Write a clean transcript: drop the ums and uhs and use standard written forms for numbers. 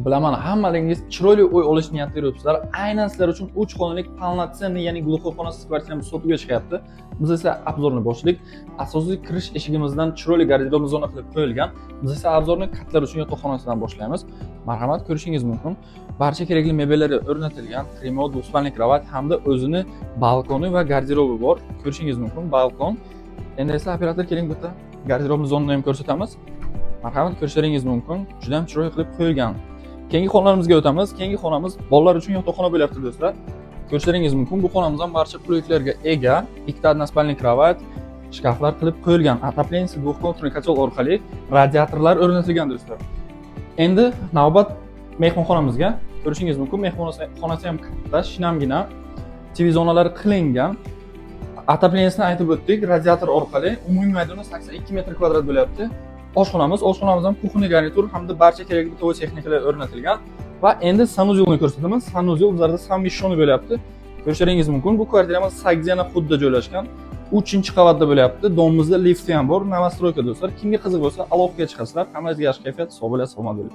Bilaman, hammalaringiz chiroyli uy olish niyatida yuribsizlar. Aynan sizlar uchun 3 xonalik polnotsenniy, ya'ni glухохонasiz kvartiramiz sotuvga chiqyapti. Biz esa obzorni boshladik. Asosiy kirish eshigimizdan chiroyli garderob zona qilib qo'yilgan. Biz esa obzorni katlar uchun yotoqxonasidan boshlaymiz. Marhamat, ko'rishingiz mumkin. Barcha kerakli mebellari o'rnatilgan, remont, двухспальный kровать hamda o'zini balkoni va garderobi bor. Ko'rishingiz mumkin, balkon. Endi esa operator keling bitta garderobni zonani ham ko'rsatamiz. Marhamat, ko'rishingiz mumkin. Juda ham chiroyli qilib qo'yilgan. Keyingi xonalarimizga o'tamiz. Keyingi xonamiz bolalar uchun yotoqxona bo'lyapti do'stlar. Ko'rishlaringiz mumkin. Bu xonamiz ham barcha qulayliklarga ega. Ikkita односпальный kровать, shkaflar qilib qo'yilgan. Отопление двухконтурный котел orqali radiatorlar o'rnatilgan do'stlar. Endi navbat mehmonxonamizga. Ko'rishingiz mumkin. Mehmonxonasi ham katta, shinamgina. TV zonalari qilingan. Отоплениесini aytib o'tdik. Radiator orqali umumiy maydoni 82 metr kvadrat bo'lyapti. Oshxonamiz ham kuxonniy garnitur hamda barcha kerakli bitovoy texnikalar o'rnatilgan. Va endi sanuzelni ko'rsataman. Sanuzel bizlarda совмещенный bo'lyapti. Ko'rishingiz mumkin. Bu kvartiramiz 8 yana hudda joylashgan. 3-qavatda bo'lyapti. Domimizda lift ham bor. Novostroyka do'stlar. Kimga qiziq bo'lsa, aloqaga chiqasizlar. Hammangizga yaxshi kayfiyat, sog' bo'lasiz, omon bo'ling.